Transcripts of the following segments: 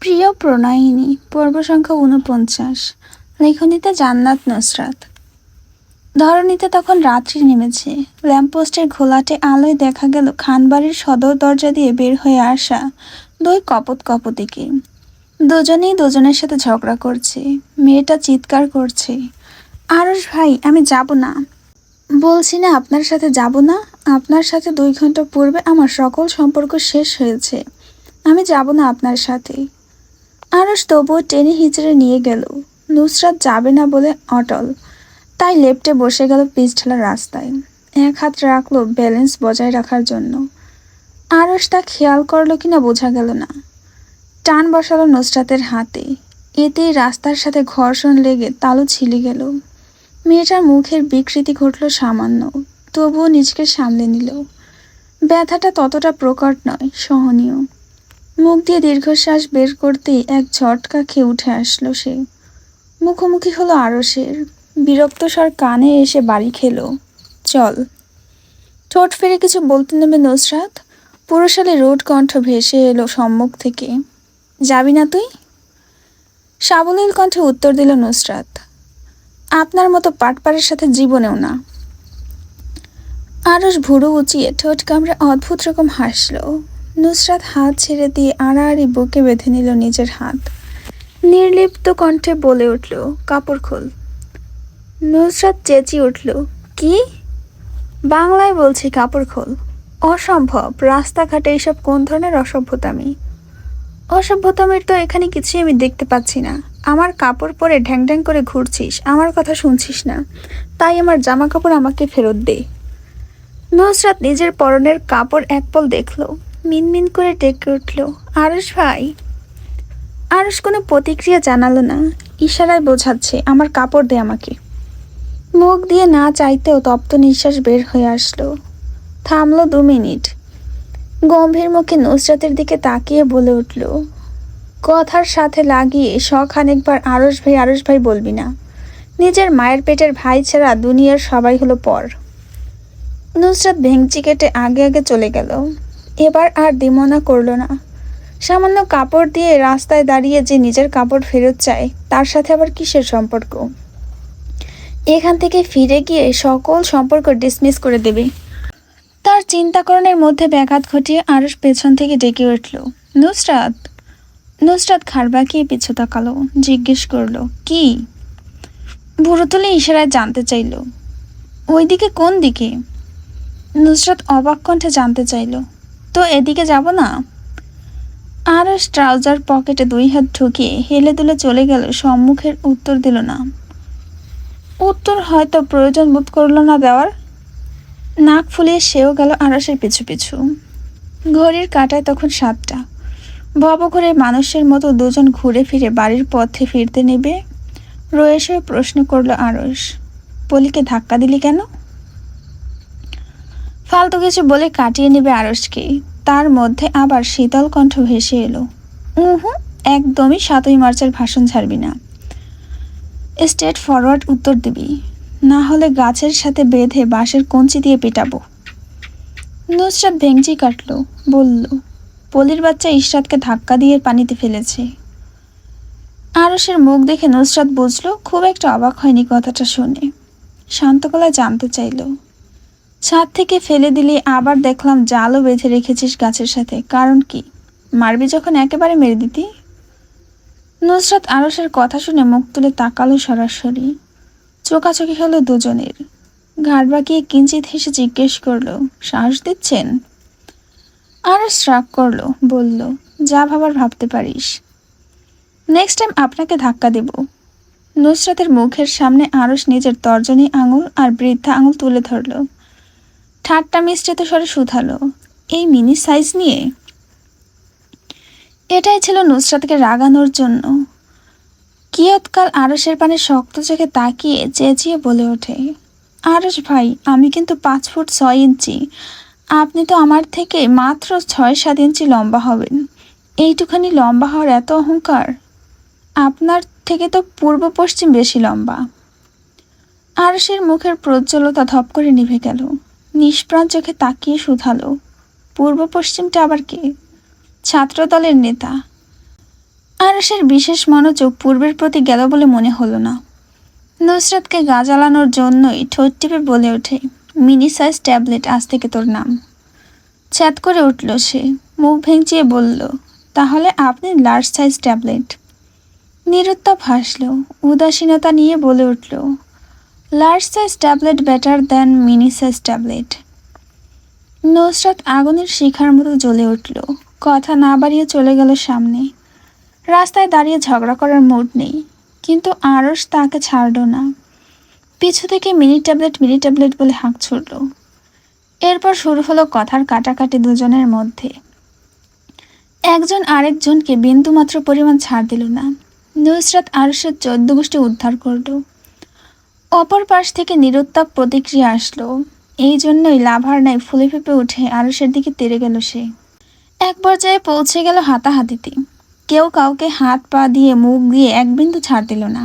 প্রিয় প্রণয়িনী পর্ব সংখ্যা ৪৯। লেখনীতে জান্নাত নুসরাত। ধরণীতে তখন রাত্রি নেমেছে। ল্যাম্পপোস্টের ঘোলাটে আলোয় দেখা গেল খানবাড়ির সদর দরজা দিয়ে বের হয়ে আসা দুই কপোতিকে। দুজনেই দুজনের সাথে ঝগড়া করছে। মেয়েটা চিৎকার করছে, আরশ ভাই, আমি যাব না। বলছি না আপনার সাথে যাব না। আপনার সাথে 2 ঘন্টা পূর্বে আমার সকল সম্পর্ক শেষ হয়েছে। আমি যাব না আপনার সাথে। আরশ তবুও টেনে হিচড়ে নিয়ে গেল। নুসরাত যাবে না বলে অটল, তাই লেপ্টে বসে গেল পিচঢালা রাস্তায়। এক হাত রাখলো ব্যালেন্স বজায় রাখার জন্য। আরশ তা খেয়াল করলো কিনা বোঝা গেল না। টান বসালো নুসরাতের হাতে। এতেই রাস্তার সাথে ঘর্ষণ লেগে তালু ছিলে গেল। মেয়েটার মুখের বিকৃতি ঘটল সামান্য, তবুও নিজেকে সামলে নিল। ব্যথাটা ততটা প্রকট নয়, সহনীয়। মুখ দিয়ে দীর্ঘশ্বাস বের করতেই এক ঝটকা খেয়ে উঠে আসলো সে। মুখোমুখি হলো আরশের। বিরক্ত স্বর কানে এসে বাড়ি খেলো, চল। ঠোঁট ফেরে কিছু বলতে নেবে নুসরাত, পুরুষালী রুট কণ্ঠ ভেসে এলো সম্মুখ থেকে। যাবি না তুই? সাবলীল কণ্ঠে উত্তর দিল নুসরাত, আপনার মতো পাটপাড়ের সাথে জীবনেও না। আরশ ভুরু উঁচিয়ে ঠোঁট কামড়ে অদ্ভুত রকম হাসল। নুসরাত হাত ছেড়ে দিয়ে আড়াআড়ি বুকে বেঁধে নিল নিজের হাত। নির্লিপ্ত কণ্ঠে বলে উঠল, কাপড় খোল। নুসরাত চেঁচিয়ে উঠল, কি? বাংলায় বলছি, কাপড় খোল। অসম্ভব, রাস্তাঘাটে এইসব কোন ধরনের অসভ্যতামি? অসভ্যতামির তো এখানে কিছুই আমি দেখতে পাচ্ছি না। আমার কাপড় পরে ঢ্যাং ঢ্যাং করে ঘুরছিস, আমার কথা শুনছিস না, তাই আমার জামা কাপড় আমাকে ফেরত দে। নুসরাত নিজের পরনের কাপড় এক পল দেখল, মিনমিন করে ডেকে উঠল, আরশ ভাই। আরশ কোনো প্রতিক্রিয়া জানালো না, ইশারায় বোঝাচ্ছে আমার কাপড় দে আমাকে। মুখ দিয়ে না চাইতেও তপ্ত নিঃশ্বাস বের হয়ে আসলো। থামলো 2 মিনিট। গম্ভীর মুখে নুসরাতের দিকে তাকিয়ে বলে উঠল, কথার সাথে লাগিয়ে শখানেকবার আরশ ভাই বলবি না। নিজের মায়ের পেটের ভাই ছাড়া দুনিয়ার সবাই হলো পর। নুসরাত ভেঙচি কেটে আগে আগে চলে গেল। এবার আর দিমনা করল না। সামান্য কাপড় দিয়ে রাস্তায় দাঁড়িয়ে যে নিজের কাপড় ফেরত চায়, তার সাথে আবার কিসের সম্পর্ক? এখান থেকে ফিরে গিয়ে সকল সম্পর্ক ডিসমিস করে দেবে। তার চিন্তাকরণের মধ্যে ব্যাঘাত ঘটিয়ে আরশ পেছন থেকে ডেকে উঠল, নুসরাত। নুসরাত ঘাড় বাঁকিয়ে পিছু তাকালো, জিজ্ঞেস করল, কি? ভুরু তুলে ইশারায় জানতে চাইল, ওইদিকে কোন দিকে? নুসরাত অবাক কণ্ঠে জানতে চাইল, তো এদিকে যাব না? আরশ ট্রাউজার পকেটে 2 হাত ঢুকিয়ে হেলে দুলে চলে গেল, সম্মুখের উত্তর দিল না। উত্তর হয়তো প্রয়োজন বোধ করল না দেওয়ার। নাক ফুলিয়ে সেও গেল আরশের পিছু পিছু। ঘড়ির কাঁটায় তখন 7টা। ভবঘুরে মানুষের মতো দুজন ঘুরে ফিরে বাড়ির পথে ফিরতে নেবে। রয়েস হয়ে প্রশ্ন করল আরশ, পলিকে ধাক্কা দিলি কেন? ফালতু কিছু বলে কাটিয়ে নেবে আরশকে। তার মধ্যে আবার শীতল কণ্ঠ ভেসে এলো, একদমই 7ই মার্চের ভাষণ ছাড়বি না। স্ট্রেট ফরওয়ার্ড উত্তর দিবি, না হলে গাছের সাথে বেঁধে বাঁশের কঞ্চি দিয়ে পেটাবো। নুসরাত ভেঙচি কাটল, বলল, পলির বাচ্চা ইশরাতকে ধাক্কা দিয়ে পানিতে ফেলেছে। আরশের মুখ দেখে নুসরাত বুঝল খুব একটা অবাক হয়নি কথাটা শুনে। শান্ত গলায় জানতে চাইল, ছাদ থেকে ফেলে দিলে আবার দেখলাম জালও বেঁধে রেখেছিস গাছের সাথে, কারণ কি? মারবি যখন একেবারে মেরে দিতি। নুসরাত আরশের কথা শুনে মুখ তুলে তাকালো সরাসরি। চোখাচোখি হলো দুজনের। ঘাড় বাঁকিয়ে কিঞ্চিত হেসে জিজ্ঞেস করলো, সাহস দিচ্ছেন? আরশ রাগ করলো, বলল, যা ভাবার ভাবতে পারিস। নেক্সট টাইম আপনাকে ধাক্কা দেব। নুসরাতের মুখের সামনে আরশ নিজের তর্জনী আঙুল আর বৃদ্ধা আঙুল তুলে ধরল। ঠাট্টা মিশ্রিত স্বরে শুধালো, এই মিনি সাইজ নিয়ে? এটাই ছিল নুসরাতকে রাগানোর জন্য। কিয়ৎকাল আরশের পানে শক্ত চোখে তাকিয়ে চেঁচিয়ে বলে ওঠে, আরশ ভাই, আমি কিন্তু 5 ফুট 6 ইঞ্চি। আপনি তো আমার থেকে মাত্র 6-7 ইঞ্চি লম্বা হবেন। এইটুখানি লম্বা হওয়ার এত অহংকার? আপনার থেকে তো পূর্ব পশ্চিম বেশি লম্বা। আরশের মুখের প্রজ্জ্বলতা ধপ করে নিভে গেল। নিষ্প্রাণ চোখে তাকিয়ে শুধালো, পূর্ব পশ্চিমটা আবার কে? ছাত্রদলের নেতা। আরশের বিশেষ মনোযোগ পূর্বের প্রতি গেল বলে মনে হলো না। নুসরাতকে গা জ্বালানোর জন্যই ঠোঁট টিপে বলে ওঠে, মিনি সাইজ ট্যাবলেট আজ থেকে তোর নাম। ছ্যাদ করে উঠল সে, মুখ ভেঙচিয়ে বলল, তাহলে আপনি লার্জ সাইজ ট্যাবলেট। নিরুত্তাপ হাসল, উদাসীনতা নিয়ে বলে উঠল, large size tablet better than mini size tablet. Nusrat আগুনের শিখার মতো জ্বলে উঠল, কথা না বাড়িয়ে চলে গেল সামনে। রাস্তায় দাঁড়িয়ে ঝগড়া করার মুড নেই, কিন্তু আরশ তাকে ছাড়ল না। পিছু থেকে মিনি ট্যাবলেট বলে হাঁক ছুড়ল। এরপর শুরু হলো কথার কাটাকাটি দুজনের মধ্যে। একজন আরেকজনকে বিন্দুমাত্র পরিমাণ ছাড় দিল না। নুসরাত আরশের 14 গোষ্ঠী উদ্ধার করল। অপর পাশ থেকে নিরুত্তাপ প্রতিক্রিয়া আসলো। এই জন্যই লাভার নাই ফুলে ফেঁপে উঠে আরশের দিকে তেড়ে গেল সে। এক পর্যায়ে পৌঁছে গেল হাতাহাতিতে। কেউ কাউকে হাত পা দিয়ে মুখ দিয়ে এক বিন্দু ছাড় দিল না।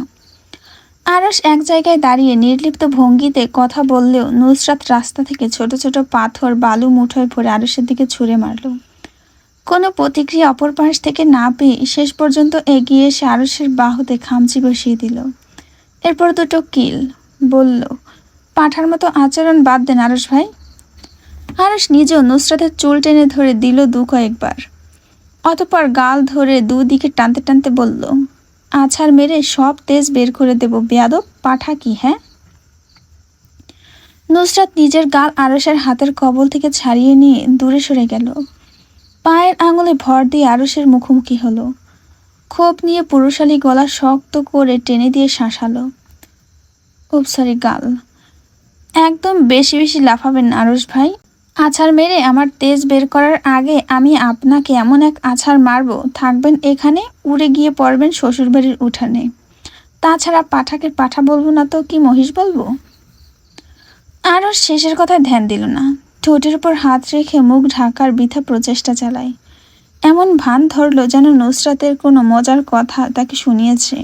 আরশ এক জায়গায় দাঁড়িয়ে নির্লিপ্ত ভঙ্গিতে কথা বললেও নুসরাত রাস্তা থেকে ছোট ছোট পাথর বালু মুঠোয় ভরে আরশের দিকে ছুঁড়ে মারল। কোনো প্রতিক্রিয়া অপর পাশ থেকে না পেয়ে শেষ পর্যন্ত এগিয়ে এসে আরশের বাহুতে খামচি বসিয়ে দিল। এরপর দুটো কিল। বলল, পাঠার মতো আচরণ বাদ দেন আরশ ভাই। আরশ নিজেও নুসরাতের চুল টেনে ধরে দিল 2 কয়েকবার। অতঃপর গাল ধরে দুদিকে টানতে টানতে বলল, আছাড় মেরে সব তেজ বের করে দেব বেয়াদব পাঠা কি, হ্যাঁ? নুসরাত নিজের গাল আরশের হাতের কবল থেকে ছাড়িয়ে নিয়ে দূরে সরে গেল। পায়ের আঙুলে ভর দিয়ে আরশের মুখোমুখি হলো। ক্ষোভ নিয়ে পুরুষালী গলা শক্ত করে টেনে দিয়ে শাসালো, সরি গাল। একদম বেশি বেশি লাফাবেন আরশ ভাই। আছাড় মেরে আমার তেজ বের করার আগে আমি আপনাকে এমন এক আছাড় মারব, থাকবেন এখানে, উড়ে গিয়ে পড়বেন শ্বশুরবাড়ির উঠানে। তাছাড়া পাঠাকে পাঠা বলবো না তো কি মহিষ বলবো? আরশ শেষের কথায় ধ্যান দিল না। ঠোঁটের উপর হাত রেখে মুখ ঢাকার বৃথা প্রচেষ্টা চালায়। এমন ভান ধরল যেন নুসরাতের কোনো মজার কথা তাকে শুনিয়েছে।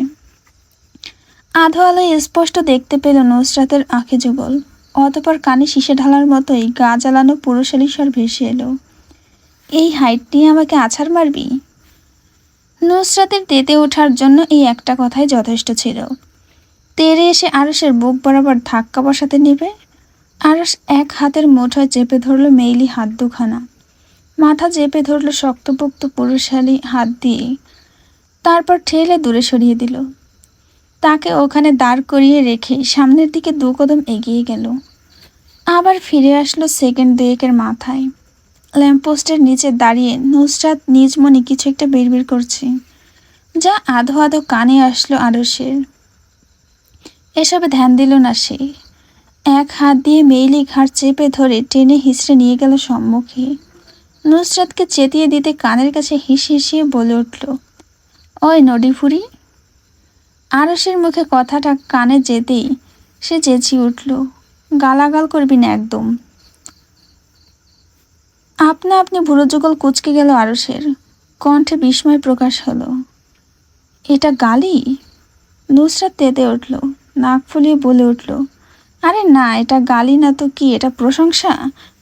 আধো আলোয় স্পষ্ট দেখতে পেল নুসরাতের আঁখে যুগল। অতপর কানে শীষে ঢালার মতোই গা জ্বালানো পুরুষালী স্বর ভেসে এলো, এই হাইট নিয়ে আমাকে আছাড় মারবি? নুসরাতের তেতে ওঠার জন্য এই একটা কথাই যথেষ্ট ছিল। তেড়ে এসে আরশের বুক বরাবর ধাক্কা বসাতে নেবে। আরশ এক হাতের মুঠোয় চেপে ধরল মেইলি হাত দুখানা, মাথা চেপে ধরল শক্তপোক্ত পুরুষালী হাত দিয়ে, তারপর ঠেলে দূরে সরিয়ে দিল। তাকে ওখানে দাঁড় করিয়ে রেখে সামনের দিকে 2 কদম এগিয়ে গেল। আবার ফিরে আসলো সেকেন্ড 2 মাথায়। ল্যাম্পপোস্টের নিচে দাঁড়িয়ে নুসরাত নিজ মনে কিছু একটা বিড়বিড় করছে, যা আধো আধো কানে আসলো আরশের। এসবে ধ্যান দিল না সে। এক হাত দিয়ে মেইলি ঘাড় চেপে ধরে টেনে হিঁচড়ে নিয়ে গেল সম্মুখে। নুসরাতকে চেতিয়ে দিতে কানের কাছে হিসিয়ে বলে উঠল, ওই নডিফুরি। আরশের মুখে কথাটা কানে যেতেই সে চেঁচিয়ে উঠল, গালাগাল করবি না একদম। আপনা আপনি ভুরু যুগল কুঁচকে গেল আরশের। কণ্ঠে বিস্ময় প্রকাশ হলো, এটা গালি? নুসরাত তেতে উঠল, নাক ফুলিয়ে বলে উঠল, আরে না, এটা গালি না তো কি, এটা প্রশংসা।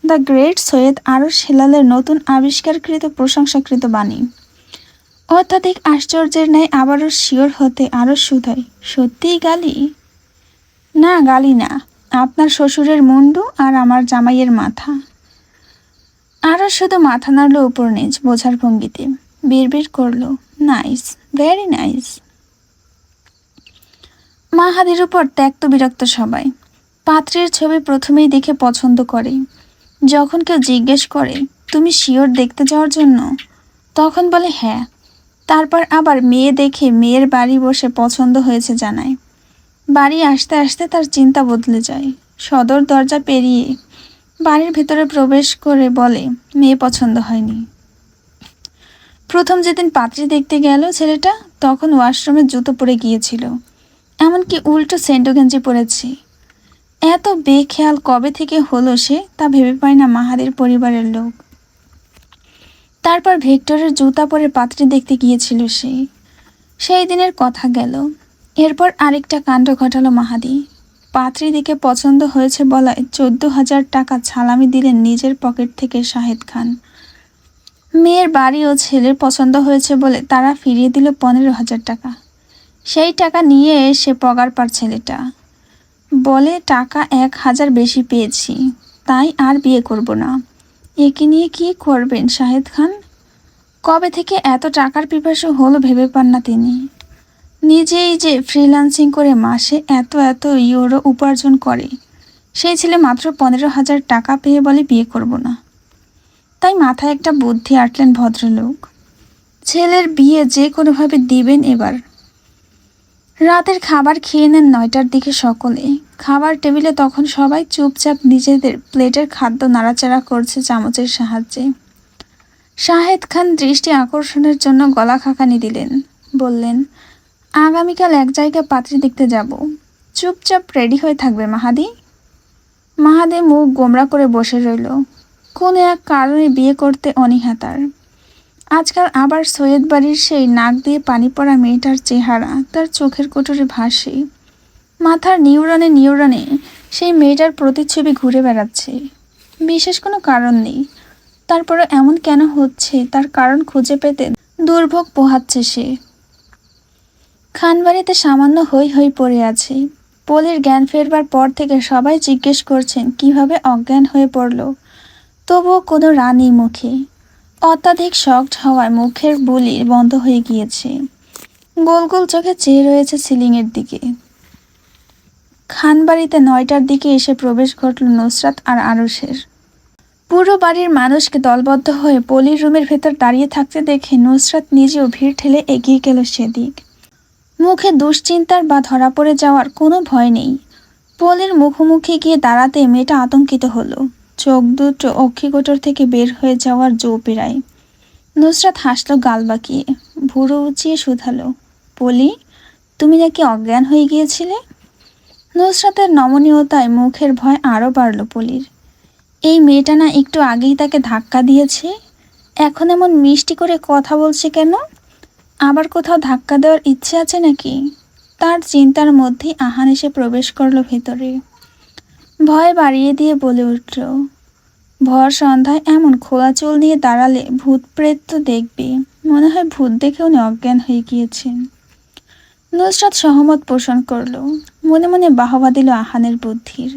দ্য গ্রেট সৈয়দ আরশ হেলালের নতুন আবিষ্কারকৃত প্রশংসাকৃত বাণী। অত্যাধিক আশ্চর্যের ন্যায় আবারও শিওর হতে আরশ শুধায়, সত্যিই গালি? না, গালি না, আপনার শ্বশুরের মুন্ডু আর আমার জামাইয়ের মাথা। আরশ শুধু মাথা নাড়ল উপর নিচ বোঝার ভঙ্গিতে, বিড়বিড় করল, নাইস, ভেরি নাইস। মাহাদির উপর ত্যক্ত বিরক্ত সবাই। পাত্রের ছবি প্রথমেই দেখে পছন্দ করে। যখন কেউ জিজ্ঞেস করে, তুমি শিওর দেখতে যাওয়ার জন্য? তখন বলে হ্যাঁ। তারপর আবার মেয়ে দেখে মেয়ের বাড়ি বসে পছন্দ হয়েছে জানায়। বাড়ি আসতে আসতে তার চিন্তা বদলে যায়। সদর দরজা পেরিয়ে বাড়ির ভেতরে প্রবেশ করে বলে, মেয়ে পছন্দ হয়নি। প্রথম যেদিন পাত্রী দেখতে গেল ছেলেটা, তখন ওয়াশরুমে জুতো পরে গিয়েছিল, এমনকি উল্টো সেন্টো গেঞ্জি পরেছে। এত বেখেয়াল কবে থেকে হলো সে তা ভেবে পায় না মাহাদির পরিবারের লোক। তারপর ভেক্টরের জুতা পরে পাত্রী দেখতে গিয়েছিল সে, সেই দিনের কথা গেল। এরপর আরেকটা কাণ্ড ঘটালো মাহাদি। পাত্রী দিকে পছন্দ হয়েছে বলায় 14,000 টাকা ছালামি দিলেন নিজের পকেট থেকে শাহেদ খান। মেয়ের বাড়ি ও ছেলের পছন্দ হয়েছে বলে তারা ফিরিয়ে দিল 15,000 টাকা। সেই টাকা নিয়ে এসে পগার পার ছেলেটা বলে, টাকা 1,000 বেশি পেয়েছি, তাই আর বিয়ে করব না। একে নিয়ে কি করবেন শাহেদ খান? কবে থেকে এত টাকার পিপাসু হলো ভেবে পান না তিনি। নিজেই যে ফ্রিল্যান্সিং করে মাসে এত এত ইউরো উপার্জন করে, সেই ছেলে মাত্র 15,000 টাকা পেয়ে বলে বিয়ে করব না। তাই মাথায় একটা বুদ্ধি আঁটলেন ভদ্রলোক। ছেলের বিয়ে যে কোনোভাবে দিবেন এবার। রাতের খাবার খেয়ে নেন 9টার দিকে সকলে। খাবার টেবিলে তখন সবাই চুপচাপ নিজেদের প্লেটের খাদ্য নাড়াচাড়া করছে চামচের সাহায্যে। শাহেদ খান দৃষ্টি আকর্ষণের জন্য গলা খাকানি দিলেন, বললেন, আগামীকাল এক জায়গায় পাত্রী দেখতে যাব, চুপচাপ রেডি হয়ে থাকবে মাহাদি। মাহাদি মুখ গোমরা করে বসে রইল। কোনো এক কারণে বিয়ে করতে অনীহা তার। আজকাল আবার সৈয়দ বাড়ির সেই নাক দিয়ে পানি পড়া মেয়েটার চেহারা তার চোখের কোটরে ভাসে। মাথার নিউরনে নিউরনে সেই মেয়েটার প্রতিচ্ছবি ঘুরে বেড়াচ্ছে। বিশেষ কোনো কারণ নেই, তারপরে এমন কেন হচ্ছে তার কারণ খুঁজে পেতে দুর্ভোগ পোহাচ্ছে সে। খানবাড়িতে সামান্য হই হই পড়ে আছে। পলির জ্ঞান ফেরবার পর থেকে সবাই জিজ্ঞেস করছেন কিভাবে অজ্ঞান হয়ে পড়ল, তবুও কোনো রানী মুখে। অত্যাধিক শকড হওয়ায় মুখের বুলি বন্ধ হয়ে গিয়েছে। গোল গোল চোখে চেয়ে রয়েছে সিলিংয়ের দিকে। খানবাড়িতে 9টার দিকে এসে প্রবেশ ঘটল নুসরাত আর আরুষের। পুরো বাড়ির মানুষকে দলবদ্ধ হয়ে পলির রুমের ভেতর দাঁড়িয়ে থাকতে দেখে নুসরাত নিজেও ভিড় ঠেলে এগিয়ে গেল সেদিক। মুখে দুশ্চিন্তার বা ধরা পড়ে যাওয়ার কোনো ভয় নেই। পলির মুখোমুখি গিয়ে দাঁড়াতে মেয়েটা আতঙ্কিত হলো। চোখ দুটো অক্ষিগোচর থেকে বের হয়ে যাওয়ার জো পেরায়। নুসরাত হাসলো গাল বাঁকিয়ে, ভুরু উঁচিয়ে শুধালো, পলি, তুমি নাকি অজ্ঞান হয়ে গিয়েছিলে? নুসরাতের নমনীয়তায় মুখের ভয় আরও বাড়ল পলির। এই মেয়েটা না একটু আগেই তাকে ধাক্কা দিয়েছে, এখন এমন মিষ্টি করে কথা বলছে কেন? আবার কোথাও ধাক্কা দেওয়ার ইচ্ছে আছে নাকি? তার চিন্তার মধ্যেই আহান এসে প্রবেশ করলো ভেতরে। ভয় বাড়িয়ে দিয়ে বলে উঠল, ভর সন্ধ্যায় এমন খোলা চুল নিয়ে দাঁড়ালে ভূত প্রেত তো দেখবে, মনে হয় ভূত দেখে উনি অজ্ঞান হয়ে গিয়েছেন। নুসরাত সহমত পোষণ করল, মনে মনে বাহবা দিল আহানের বুদ্ধির।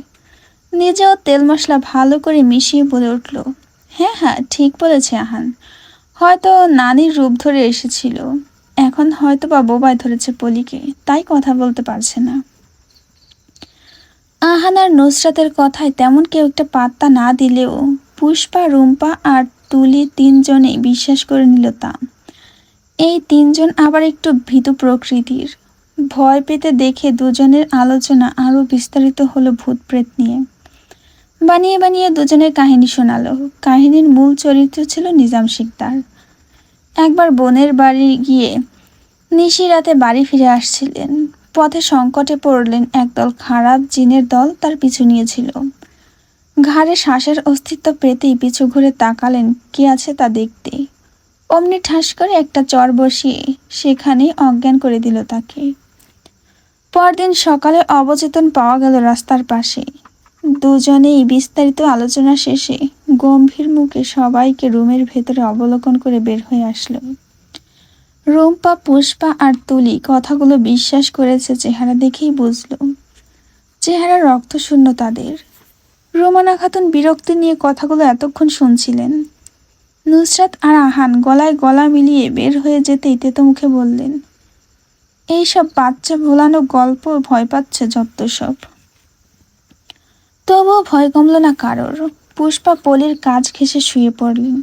নিজেও তেল মশলা ভালো করে মিশিয়ে বলে উঠল, হ্যাঁ হ্যাঁ ঠিক বলেছে আহান, হয়তো নানির রূপ ধরে এসেছিল, এখন হয়তো বা বোবায় ধরেছে পলিকে, তাই কথা বলতে পারছে না। আহান আর নুসরাতের কথায় তেমন কেউ একটা পাত্তা না দিলেও পুষ্পা, রুম্পা আর তুলি তিনজনেই বিশ্বাস করে নিল তা। এই তিনজন আবার একটু ভীতু প্রকৃতির। ভয় পেতে দেখে দুজনের আলোচনা আরও বিস্তারিত হলো ভূত প্রেত নিয়ে। বানিয়ে বানিয়ে দুজনের কাহিনী শোনালো। কাহিনীর মূল চরিত্র ছিল নিজাম শিকদার। একবার বোনের বাড়ি গিয়ে নিশি রাতে বাড়ি ফিরে আসছিলেন। পথে সংকটে পড়লেন, একদল খারাপ জিনের দল তার পিছু নিয়েছিল। ঘাড়ে শ্বাসের অস্তিত্ব পেতেই পিছু ঘুরে তাকালেন কে আছে তা দেখতে। অমনি ঠাস করে একটা চর বসিয়ে সেখানেই অজ্ঞান করে দিল তাকে। পরদিন সকালে অবচেতন পাওয়া গেল রাস্তার পাশে। দুজনেই বিস্তারিত আলোচনা শেষে গম্ভীর মুখে সবাইকে রুমের ভেতরে অবলোকন করে বের হয়ে আসলো। রুম্পা, পুষ্পা আর তুলি কথাগুলো বিশ্বাস করেছে, চেহারা দেখেই বুঝলো। চেহারা রক্তশূন্য তাদের। রোমানা খাতুন বিরক্তি নিয়ে কথাগুলো এতক্ষণ শুনছিলেন। নুসরাত আর আহান গলায় গলা মিলিয়ে বের হয়ে যেতেই তেতো মুখে বললেন, এইসব বাচ্চা ভোলানো গল্প, ভয় পাচ্ছে যত সব। তবুও ভয় কমল না কারোর। পুষ্পা পলির কাজ ঘেঁষে শুয়ে পড়লেন।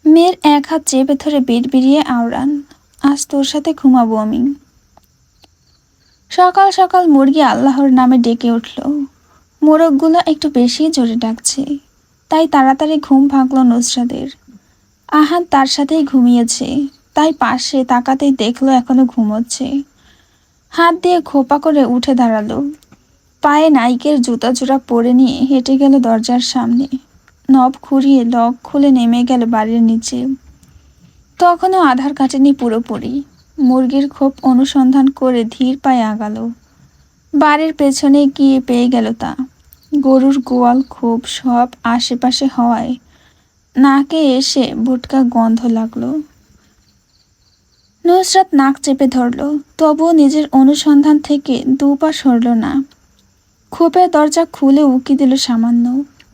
মেয়ের এক হাত চেপে ধরে বিড়বিড়িয়ে আওড়ান, আজ তোর সাথে ঘুমাবো আমি। সকাল সকাল মুরগি আল্লাহর নামে ডেকে উঠল। মোরগগুলো একটু বেশি জোরে ডাকছে, তাই তাড়াতাড়ি ঘুম ভাঙল নুসরাতের। আহান তার সাথেই ঘুমিয়েছে, তাই পাশে তাকাতেই দেখলো এখনো ঘুমোচ্ছে। হাত দিয়ে খোপা করে উঠে দাঁড়ালো। পায়ে নাইকের জুতা জোড়া পরে নিয়ে হেঁটে গেল দরজার সামনে। নব খুঁড়িয়ে লক খুলে নেমে গেল বাড়ির নিচে। তখনও আধার কাটেনি পুরোপুরি। মুরগির খোপ অনুসন্ধান করে ধীর পায়ে আগালো। বাড়ির পেছনে গিয়ে পেয়ে গেল তা। গরুর গোয়াল খোপ সব আশেপাশে হওয়ায় নাকে এসে ভুটকা গন্ধ লাগলো। নুসরাত নাক চেপে ধরল, তবুও নিজের অনুসন্ধান থেকে দুপা সরল না। খোপের দরজা খুলে উকি দিল সামান্য।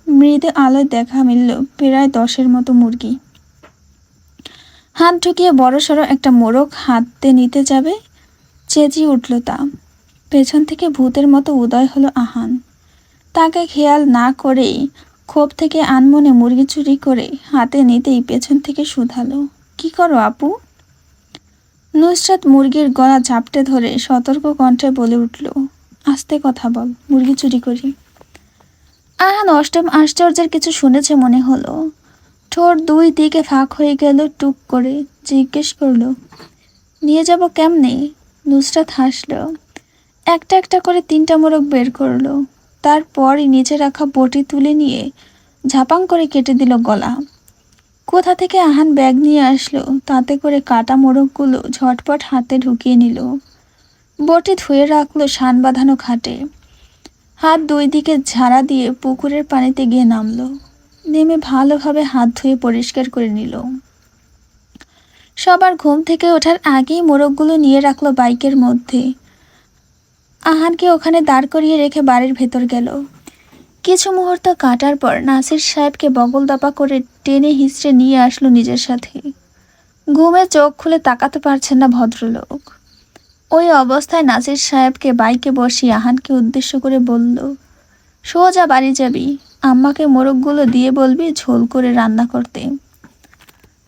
মৃদু আলোয় দেখা মিলল প্রায় 10-এর মতো মুরগি। হাত ঢুকিয়ে বড়সড় একটা মোরগ হাতে নিতে যাবে, চেঁচিয়ে উঠল তা। পেছন থেকে ভূতের মতো উদয় হলো আহান। তাকে খেয়াল না করেই খোপ থেকে আনমনে মুরগি চুরি করে হাতে নিতেই পেছন থেকে শুধালো, কি করো আপু? নুসরাত মুরগির গলা ঝাপটে ধরে সতর্ক কণ্ঠে বলে উঠল, আস্তে কথা বল, মুরগি চুরি করি। আহান অষ্টম আশ্চর্যের কিছু শুনেছে মনে হলো। ঠোঁট দুই দিকে ফাঁক হয়ে গেল টুক করে। জিজ্ঞেস করলো, নিয়ে যাব কেমনে? নুসরাত হাসল। একটা একটা করে 3টা মোরগ বের করলো। তারপরই নিচে রাখা বটি তুলে নিয়ে ঝাপাং করে কেটে দিল গলা। কোথা থেকে আহান ব্যাগ নিয়ে আসলো, তাতে করে কাটা মোরগগুলো ঝটপট হাতে ঢুকিয়ে নিল। বটি ধুয়ে রাখলো শান বাঁধানো খাটে। হাত দুই দিকে ঝাড়া দিয়ে পুকুরের পানিতে গিয়ে নামলো। নেমে ভালোভাবে হাত ধুয়ে পরিষ্কার করে নিল। সবার ঘুম থেকে ওঠার আগেই মোরগগুলো নিয়ে রাখলো বাইকের মধ্যে। আহানকে ওখানে দাঁড় করিয়ে রেখে বাড়ির ভেতর গেল। কিছু মুহূর্ত কাটার পর নাসির সাহেবকে বগল দাপা করে টেনে হিঁচড়ে নিয়ে আসলো নিজের সাথে। ঘুমে চোখ খুলে তাকাতে পারছেন না ভদ্রলোক। ওই অবস্থায় নাসির সাহেবকে বাইকে বসিয়ে আহানকে উদ্দেশ্য করে বলল, সোজা বাড়ি যাবি, আম্মাকে মোরগগুলো দিয়ে বলবি ঝোল করে রান্না করতে।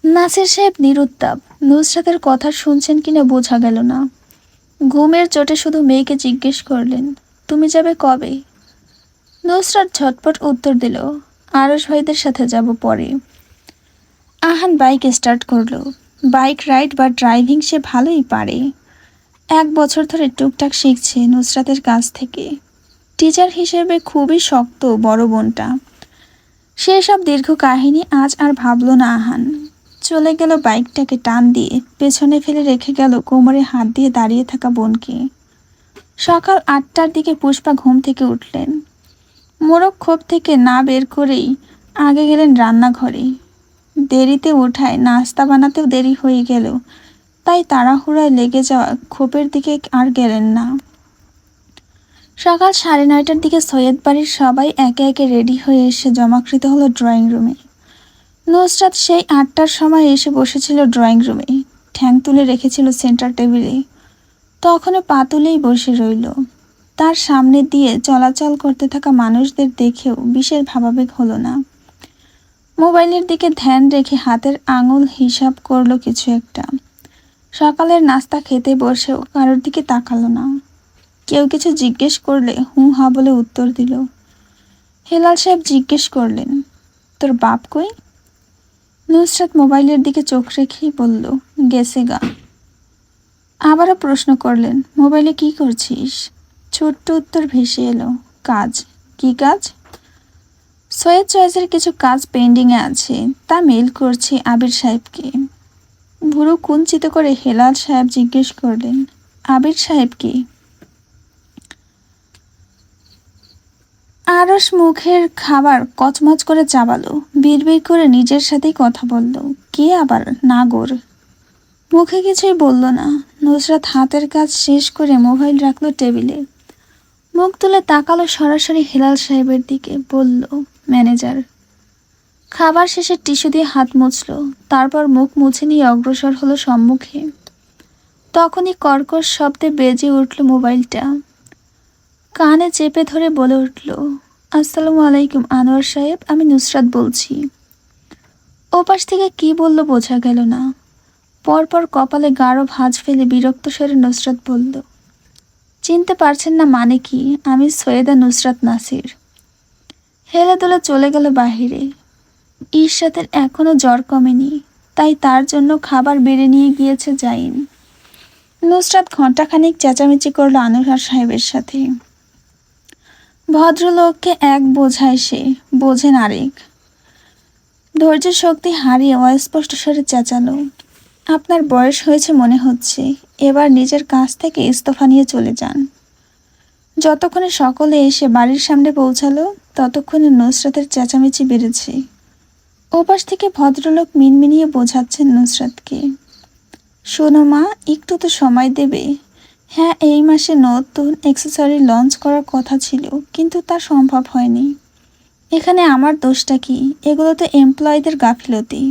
নাসির সাহেব নিরুত্তাপ। নুসরাতের কথা শুনছেন কিনা বোঝা গেল না। ঘুমের চোটে শুধু মেয়েকে জিজ্ঞেস করলেন, তুমি যাবে কবে? নুসরাত ঝটপট উত্তর দিল, আরশ ভাইদের সাথে যাব পরে। আহান বাইক স্টার্ট করলো। বাইক রাইড বা ড্রাইভিং সে ভালোই পারে। 1 বছর ধরে টুকটাক শিখছে নুসরাতের কাছ থেকে। টিচার হিসেবে খুবই শক্ত বড় বোনটা। সেসব দীর্ঘ কাহিনী আজ আর ভাবল না আহান। চলে গেল বাইকটাকে টান দিয়ে, পেছনে ফেলে রেখে গেল কোমরে হাত দিয়ে দাঁড়িয়ে থাকা বোনকে। সকাল 8টার দিকে পুষ্পা ঘুম থেকে উঠলেন। মোরগ খোপ থেকে না বের করেই আগে গেলেন রান্নাঘরে। দেরিতে ওঠায় নাস্তা বানাতেও দেরি হয়ে গেল, তাই তাড়াহুড়ায় লেগে যাওয়া খোপের দিকে আর গেলেন না। সকাল 9:30টার দিকে সৈয়দ বাড়ির সবাই একে একে রেডি হয়ে এসে জমাকৃত হলো ড্রয়িং রুমে। নুসরাত সেই 8টার সময় এসে বসেছিল ড্রয়িং রুমে, ঠ্যাং তুলে রেখেছিল সেন্টার টেবিলে। তখনও পা তুলেই বসে রইল। তার সামনে দিয়ে চলাচল করতে থাকা মানুষদের দেখেও বিশেষ ভাবাবেগ হলো না। মোবাইলের দিকে ধ্যান রেখে হাতের আঙুল হিসাব করলো কিছু একটা। সকালের নাস্তা খেতে বসেও কারোর দিকে তাকালো না। কেউ কিছু জিজ্ঞেস করলে হু হা বলে উত্তর দিল। হেলাল সাহেব জিজ্ঞেস করলেন, তোর বাপ কই? নুসরাত মোবাইলের দিকে চোখ রেখেই বলল, গেছে গা। আবারও প্রশ্ন করলেন, মোবাইলে কি করছিস? ছোট্ট উত্তর ভেসে এলো, কাজ। কি কাজ? সৈয়দ চয়েসের কিছু কাজ পেন্ডিংয়ে আছে, তা মেইল করছি আবির সাহেবকে। ভুরু কুঞ্চিত করে হেলাল সাহেব জিজ্ঞেস করলেন, আবির সাহেব কি? আরশ মুখের খাবার কচমচ করে চাবালো, বিড়বিড় করে নিজের সাথেই কথা বলল, কে আবার নাগর? মুখে কিছুই বলল না। নুসরাত হাতের কাজ শেষ করে মোবাইল রাখলো টেবিলে। মুখ তুলে তাকালো সরাসরি হেলাল সাহেবের দিকে, বলল, ম্যানেজার। খাবার শেষে টিস্যু দিয়ে হাত মুছল, তারপর মুখ মুছে নিয়ে অগ্রসর হলো সম্মুখে। তখনই কর্কশ শব্দে বেজে উঠল মোবাইলটা। কানে চেপে ধরে বলে উঠল, আসসালামু আলাইকুম আনোয়ার সাহেব, আমি নুসরাত বলছি। ওপাশ থেকে কি বলল বোঝা গেল না। পরপর কপালে গাঢ় ভাঁজ ফেলে বিরক্ত স্বরে নুসরাত বলল, চিনতে পারছেন না মানে কি? আমি সৈয়দা নুসরাত নাসির। হেলে দুলে চলে গেল বাহিরে। ঈর্ষাদের এখনো জ্বর কমেনি, তাই তার জন্য খাবার বেড়ে নিয়ে গিয়েছে জাইন। নুসরাত ঘণ্টাখানিক চেঁচামেচি করল আনোয়ার সাহেবের সাথে। ভদ্রলোককে এক বোঝায় সে, বোঝেন আরেক। ধৈর্য শক্তি হারিয়ে অস্পষ্ট স্বরে চেঁচালো, আপনার বয়স হয়েছে মনে হচ্ছে, এবার নিজের কাছ থেকে ইস্তফা নিয়ে চলে যান। যতক্ষণে সকলে এসে বাড়ির সামনে পৌঁছালো, ততক্ষণে নুসরাতের চেঁচামেচি বেড়েছে। ওপাশ থেকে ভদ্রলোক মিনমিনিয়ে বোঝাচ্ছেন নুসরাতকে। শোনো মা, একটু তো সময় দেবে। হ্যাঁ, এই মাসে নতুন অ্যাক্সেসরি লঞ্চ করার কথা ছিল, কিন্তু তা সম্ভব হয়নি। এখানে আমার দোষটা কি? এগুলো তো এমপ্লয়ীদের গাফিলতি।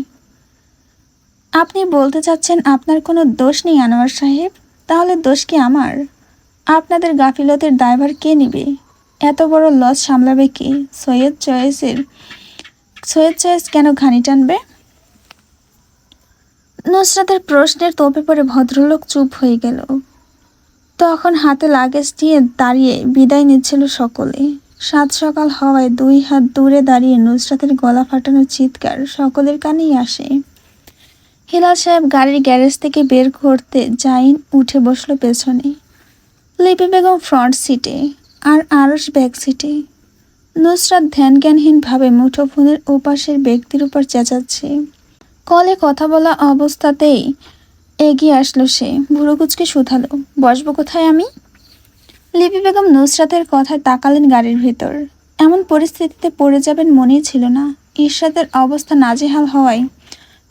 আপনি বলতে চাচ্ছেন আপনার কোনো দোষ নেই আনোয়ার সাহেব? তাহলে দোষ কি আমার? আপনাদের গাফিলতির দায়ভার কে নেবে? এত বড় লস সামলাবে কে? সৈয়দ চয়েস কেন ঘানি টানবে? নুসরাতের প্রশ্নের তোপে পড়ে ভদ্রলোক চুপ হয়ে গেল। তখন হাতে লাগেজ নিয়ে দাঁড়িয়ে বিদায় নিচ্ছিল সকলে। সাত সকাল হওয়ায় 2 হাত দূরে দাঁড়িয়ে নুসরাতের গলা ফাটানো চিৎকার সকলের কানেই আসে। হিলাল সাহেব গাড়ির গ্যারেজ থেকে বের করতে জাইন উঠে বসলো পেছনে। লিপি বেগম ফ্রন্ট সিটে আর আরশ ব্যাক সিটে। নুসরাত ধ্যানজ্ঞানহীনভাবে মুঠোফোনের ওপাশের ব্যক্তির উপর চেঁচাচ্ছে। কলে কথা বলা অবস্থাতেই এগিয়ে আসলো সে, ভুরু কুচকে শুধালো, বসবো কোথায় আমি? লিপি বেগম নুসরাতের কথায় তাকালেন গাড়ির ভেতর। এমন পরিস্থিতিতে পড়ে যাবেন মনেই ছিল না। ইরশাদের অবস্থা নাজেহাল হওয়ায়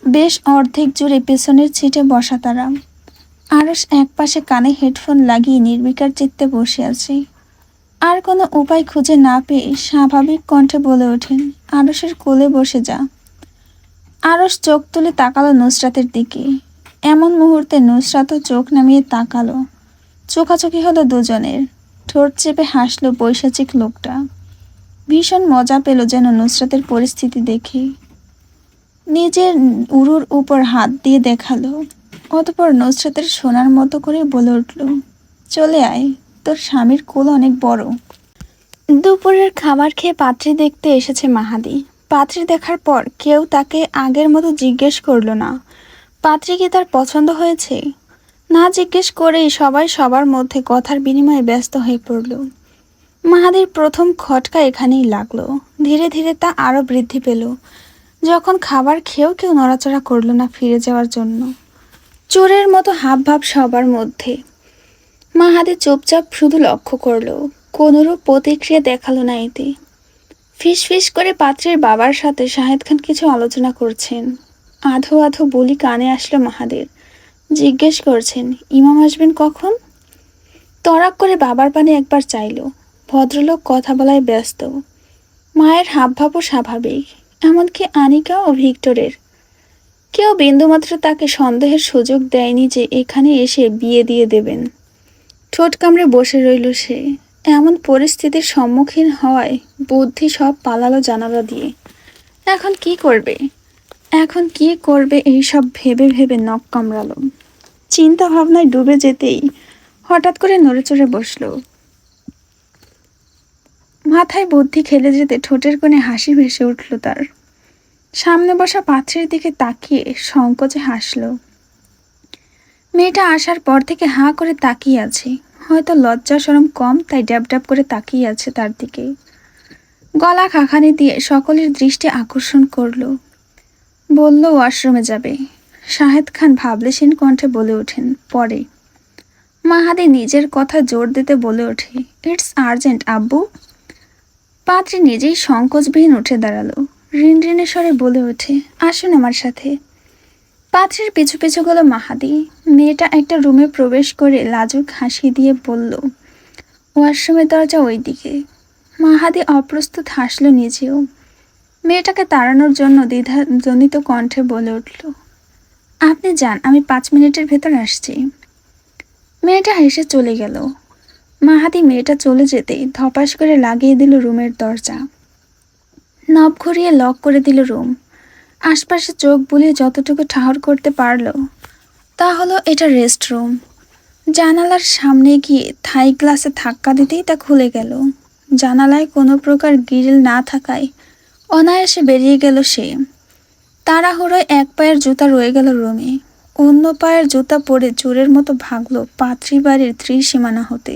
বেশ অর্ধেক জুড়ে পেছনের সিটে বসা তারা। আরশ একপাশে কানে হেডফোন লাগিয়ে নির্বিকার চিত্তে বসে আছে। আর কোনো উপায় খুঁজে না পেয়ে স্বাভাবিক কণ্ঠে বলে ওঠেন, আরশের কোলে বসে যা। আরশ চোখ তুলে তাকালো নুসরাতের দিকে। এমন মুহূর্তে নুসরাতও চোখ নামিয়ে তাকালো। চোখাচোখি হলো দুজনের। ঠোঁট চেপে হাসলো বৈশাচিক লোকটা। ভীষণ মজা পেল যেন নুসরাতের পরিস্থিতি দেখে। নিজের উরুর উপর হাত দিয়ে দেখালো। অতঃপর নুসরাতের সোনার মতো করে বলে উঠল, চলে আয়, তোর স্বামীর কোল অনেক বড়। দুপুরের খাবার খেয়ে পাত্রী দেখতে এসেছে মাহাদি। পাত্রী দেখার পর কেউ তাকে আগের মতো জিজ্ঞেস করলো না পাত্রী কি তার পছন্দ হয়েছে। না জিজ্ঞেস করেই সবাই সবার মধ্যে কথার বিনিময়ে ব্যস্ত হয়ে পড়ল। মাহাদির প্রথম খটকা এখানেই লাগলো। ধীরে ধীরে তা আরও বৃদ্ধি পেল যখন খাবার খেয়েও কেউ নড়াচড়া করলো না ফিরে যাওয়ার জন্য। চোরের মতো হাবভাব সবার মধ্যে। মাহাদি চুপচাপ শুধু লক্ষ্য করলো, কোনোরূপ প্রতিক্রিয়া দেখালো না এতে। ফিস করে পাত্রের বাবার সাথে শাহেদ খান কিছু আলোচনা করছেন। আধো আধো বলি কানে আসলো মাহাদের। জিজ্ঞেস করছেন, ইমাম আসবেন কখন? তড়াক করে বাবার পানে একবার চাইল। ভদ্রলোক কথা বলায় ব্যস্ত। মায়ের হাবভাবও স্বাভাবিক, এমনকি আনিকা ও ভিক্টরের। কেউ বিন্দুমাত্র তাকে সন্দেহের সুযোগ দেয়নি যে এখানে এসে বিয়ে দিয়ে দেবেন। ঠোঁট কামড়ে বসে রইল সে। এমন পরিস্থিতির সম্মুখীন হওয়ায় বুদ্ধি সব পালালো জানালা দিয়ে। এখন কি করবে এইসব ভেবে ভেবে নখ কামড়ালো। চিন্তা ভাবনায় ডুবে যেতেই হঠাৎ করে নড়েচড়ে বসলো। মাথায় বুদ্ধি খেলে যেতে ঠোঁটের কোণে হাসি ভেসে উঠল তার। সামনে বসা পাত্রের দিকে তাকিয়ে সংকোচে হাসল। মেয়েটা আসার পর থেকে হাঁ করে তাকিয়ে আছে। হয়তো লজ্জা শরম কম, তাই ড্যাব ড্যাব করে তাকিয়ে আছে তার দিকে। গলা খাখানি দিয়ে সকলের দৃষ্টি আকর্ষণ করল। বলল ওয়াশরুমে যাবে। শাহেদ খান ভাবলেশীন কণ্ঠে বলে ওঠেন, পরে। মাহাদি নিজের কথা জোর দিতে বলে ওঠে, ইটস আর্জেন্ট আব্বু। পাত্রী নিজেই সংকোচবিহীন উঠে দাঁড়ালো। রিনরিনে স্বরে বলে ওঠে, আসুন আমার সাথে। পাত্রীর পিছু পিছু গেল মাহাদি। মেয়েটা একটা রুমে প্রবেশ করে লাজুক হাসি দিয়ে বলল, ওয়াশরুমের দরজা ওই দিকে। মাহাদি অপ্রস্তুত হাসল নিজেও। মেয়েটাকে তাড়ানোর জন্য দ্বিধাজনিত কণ্ঠে বলে উঠল, আপনি যান, আমি 5 মিনিটের ভেতর আসছি। মেয়েটা হেসে চলে গেল। মাহাদি মেয়েটা চলে যেতেই ধপাস করে লাগিয়ে দিল রুমের দরজা। নব ঘুরিয়ে লক করে দিল রুম। আশপাশে চোখ বুলিয়ে যতটুকু ঠাহর করতে পারল তা হলো এটা রেস্ট রুম। জানালার সামনে গিয়ে থাই গ্লাসে ধাক্কা দিতেই তা খুলে গেল। জানালায় কোনো প্রকার গ্রিল না থাকায় অনায়াসে বেরিয়ে গেল সে। তাড়াহুড়োয় এক পায়ের জুতা রয়ে গেল রুমে। অন্য পায়ের জুতা পরে চোরের মতো ভাগল পাত্রী বাড়ির ত্রিসীমানা হতে।